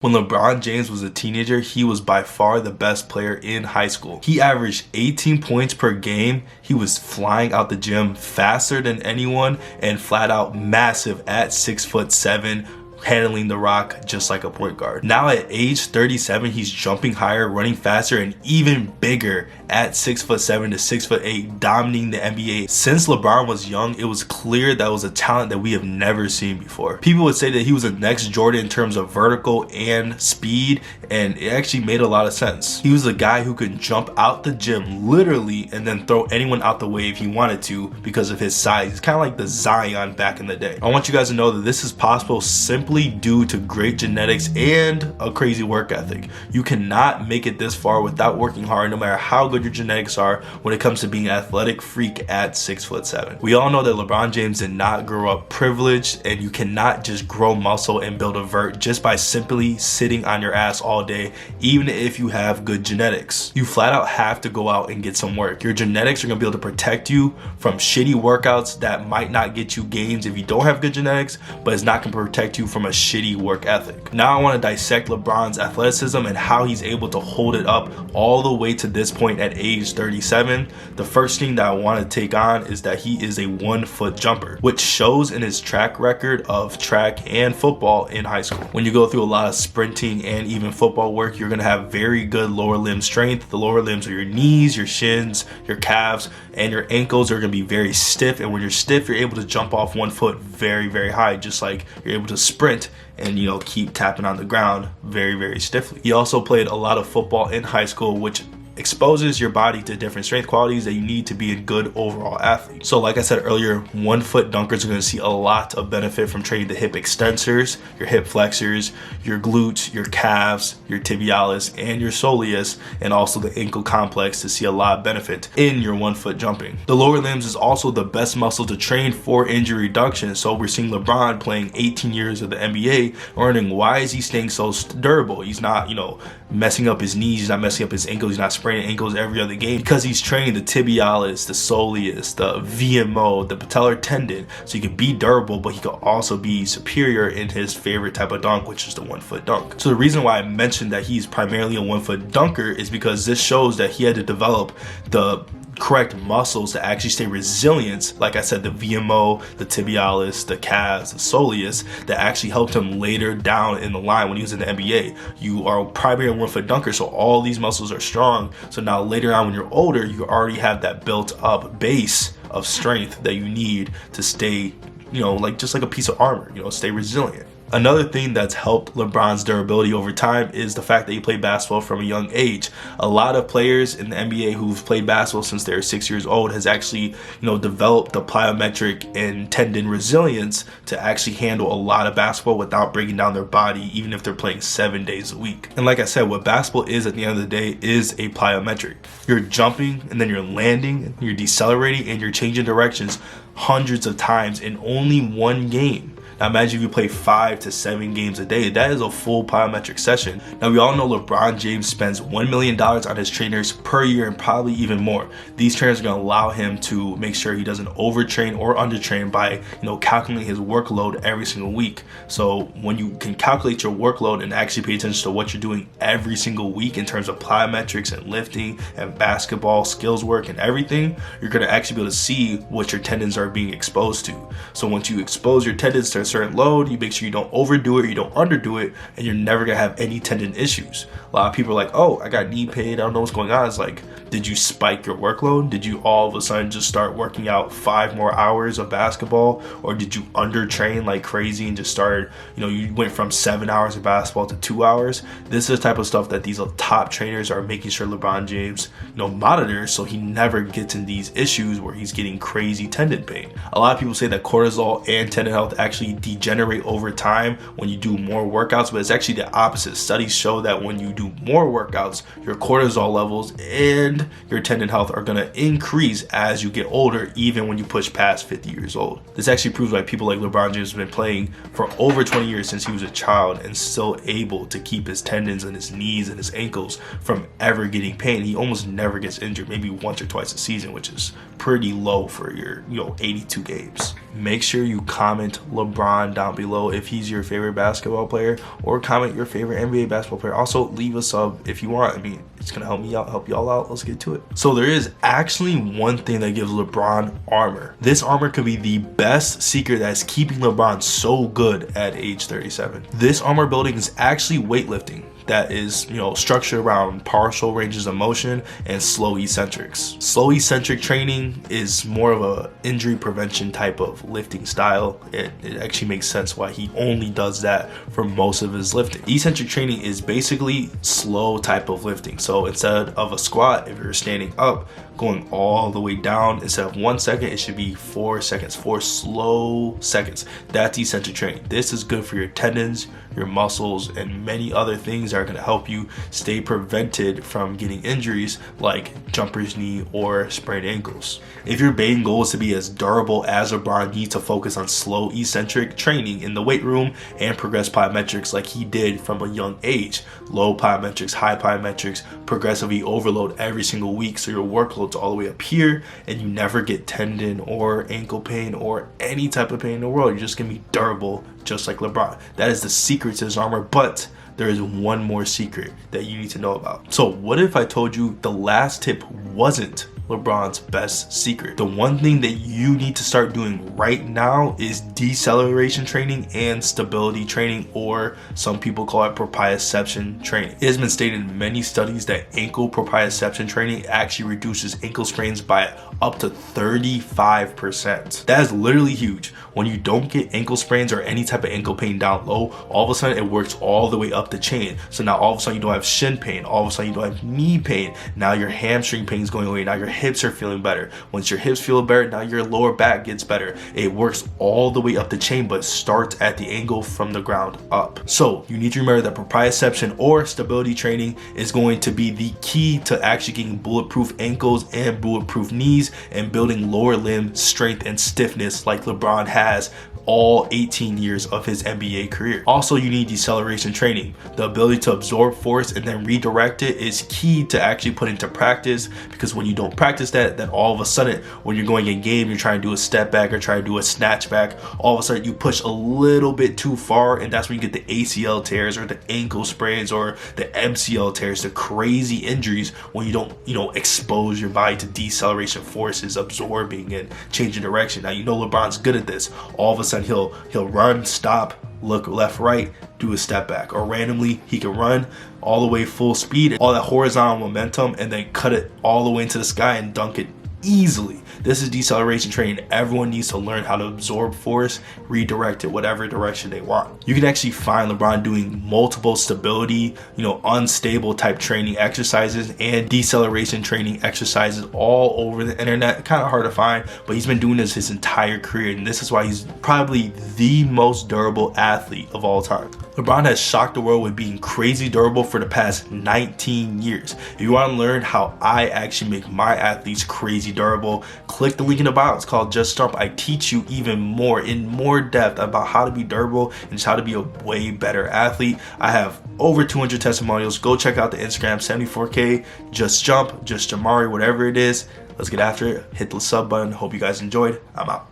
When LeBron James was a teenager, he was by far the best player in high school. He averaged 18 points per game. He was flying out the gym faster than anyone and flat out massive at 6'7", handling the rock just like a point guard. Now at age 37, he's jumping higher, running faster, and even bigger at 6'7" to 6'8", dominating the NBA. Since LeBron was young, it was clear that was a talent that we have never seen before. People would say that he was the next Jordan in terms of vertical and speed, and it actually made a lot of sense. He was a guy who could jump out the gym literally and then throw anyone out the way if he wanted to because of his size. He's kind of like the Zion back in the day. I want you guys to know that this is possible simply due to great genetics and a crazy work ethic. You cannot make it this far without working hard, no matter how good your genetics are when it comes to being an athletic freak at 6'7". We all know that LeBron James did not grow up privileged, and you cannot just grow muscle and build a vert just by simply sitting on your ass all day, even if you have good genetics. You flat out have to go out and get some work. Your genetics are gonna be able to protect you from shitty workouts that might not get you gains if you don't have good genetics, but it's not gonna protect you from a shitty work ethic. Now I want to dissect LeBron's athleticism and how he's able to hold it up all the way to this point at age 37. The first thing that I want to take on is that he is a 1-foot jumper, which shows in his track record of track and football in high school. When you go through a lot of sprinting and even football work, you're going to have very good lower limb strength. The lower limbs are your knees, your shins, your calves, and your ankles are going to be very stiff. And when you're stiff, you're able to jump off 1 foot very, very high, just like you're able to sprint and keep tapping on the ground very, very stiffly. He also played a lot of football in high school, which exposes your body to different strength qualities that you need to be a good overall athlete. So like I said earlier, 1-foot dunkers are going to see a lot of benefit from training the hip extensors, your hip flexors, your glutes, your calves, your tibialis, and your soleus, and also the ankle complex to see a lot of benefit in your 1-foot jumping. The lower limbs is also the best muscle to train for injury reduction. So we're seeing LeBron playing 18 years of the NBA, wondering why is he staying so durable? He's not, messing up his knees, he's not messing up his ankles, he's not spraining ankles every other game, because he's training the tibialis, the soleus, the VMO, the patellar tendon, so he can be durable, but he can also be superior in his favorite type of dunk, which is the 1-foot dunk. So the reason why I mentioned that he's primarily a 1-foot dunker is because this shows that he had to develop the correct muscles to actually stay resilient. Like I said, the VMO, the tibialis, the calves, the soleus, that actually helped him later down in the line when he was in the NBA. You are primarily a 1-foot dunker, so all these muscles are strong. So now later on when you're older, you already have that built up base of strength that you need to stay, just like a piece of armor, stay resilient. Another thing that's helped LeBron's durability over time is the fact that he played basketball from a young age. A lot of players in the NBA who've played basketball since they're 6 years old has actually, developed the plyometric and tendon resilience to actually handle a lot of basketball without breaking down their body, even if they're playing 7 days a week. And like I said, what basketball is at the end of the day is a plyometric. You're jumping and then you're landing, you're decelerating, and you're changing directions hundreds of times in only one game. Now imagine if you play 5 to 7 games a day. That is a full plyometric session. Now we all know LeBron James spends $1 million on his trainers per year and probably even more. These trainers are going to allow him to make sure he doesn't overtrain or undertrain by calculating his workload every single week. So when you can calculate your workload and actually pay attention to what you're doing every single week in terms of plyometrics and lifting and basketball skills work and everything, you're going to actually be able to see what your tendons are being exposed to. So once you expose your tendons to a certain load, you make sure you don't overdo it, you don't underdo it, and you're never gonna have any tendon issues. A lot of people are like, oh, I got knee pain, I don't know what's going on. It's like, did you spike your workload? Did you all of a sudden just start working out 5 more hours of basketball? Or did you undertrain like crazy and just started, you went from 7 hours of basketball to 2 hours? This is the type of stuff that these top trainers are making sure LeBron James, monitors, so he never gets in these issues where he's getting crazy tendon pain. A lot of people say that cortisol and tendon health actually degenerate over time when you do more workouts, but it's actually the opposite. Studies show that when you do more workouts, your cortisol levels and your tendon health are going to increase as you get older, even when you push past 50 years old. This actually proves why people like LeBron James have been playing for over 20 years since he was a child and still able to keep his tendons and his knees and his ankles from ever getting pain. He almost never gets injured, maybe once or twice a season, which is pretty low for your 82 games. Make sure you comment LeBron down below if he's your favorite basketball player, or comment your favorite NBA basketball player. Also, leave a sub if you want. I mean, it's gonna help me out, help y'all out. Let's get to it. So there is actually one thing that gives LeBron armor. This armor could be the best secret that's keeping LeBron so good at age 37. This armor building is actually weightlifting that is, structured around partial ranges of motion and slow eccentrics. Slow eccentric training is more of a injury prevention type of lifting style. It actually makes sense why he only does that for most of his lifting. Eccentric training is basically slow type of lifting. So instead of a squat, if you're standing up, going all the way down, instead of 1 second, it should be 4 seconds, 4 slow seconds. That's eccentric training. This is good for your tendons, your muscles, and many other things that are going to help you stay prevented from getting injuries like jumper's knee or sprained ankles. If your main goal is to be as durable as LeBron, you need to focus on slow eccentric training in the weight room and progress plyometrics like he did from a young age. Low plyometrics, high plyometrics, progressively overload every single week so your workload's all the way up here and you never get tendon or ankle pain or any type of pain in the world. You're just going to be durable just like LeBron. That is the secret to his armor, but there is one more secret that you need to know about. So what if I told you the last tip wasn't LeBron's best secret? The one thing that you need to start doing right now is deceleration training and stability training, or some people call it propioception training. It has been stated in many studies that ankle propioception training actually reduces ankle sprains by up to 35%. That is literally huge. When you don't get ankle sprains or any type of ankle pain down low, all of a sudden it works all the way up the chain. So now all of a sudden you don't have shin pain, all of a sudden you don't have knee pain, now your hamstring pain is going away, now your hips are feeling better. Once your hips feel better, now your lower back gets better. It works all the way up the chain, but starts at the angle from the ground up. So you need to remember that propioception or stability training is going to be the key to actually getting bulletproof ankles and bulletproof knees and building lower limb strength and stiffness like LeBron has all 18 years of his NBA career. Also, you need deceleration training. The ability to absorb force and then redirect it is key to actually put into practice, because when you don't practice that, then all of a sudden when you're going in game, you're trying to do a step back or trying to do a snatch back, all of a sudden you push a little bit too far, and that's when you get the ACL tears or the ankle sprains or the MCL tears, the crazy injuries when you don't expose your body to deceleration forces, absorbing and changing direction. Now LeBron's good at this. All of a sudden he'll run, stop, look left, right, do a step back, or randomly he can run all the way full speed, all that horizontal momentum, and then cut it all the way into the sky and dunk it easily. This is deceleration training. Everyone needs to learn how to absorb force, redirect it whatever direction they want. You can actually find LeBron doing multiple stability, unstable type training exercises and deceleration training exercises all over the internet. Kind of hard to find, but he's been doing this his entire career, and this is why he's probably the most durable athlete of all time. LeBron has shocked the world with being crazy durable for the past 19 years. If you want to learn how I actually make my athletes crazy durable, click the link in the bio. It's called Just Jump. I teach you even more in more depth about how to be durable and just how to be a way better athlete. I have over 200 testimonials. Go check out the Instagram, 74K, Just Jump, Just Jamari, whatever it is. Let's get after it. Hit the sub button. Hope you guys enjoyed. I'm out.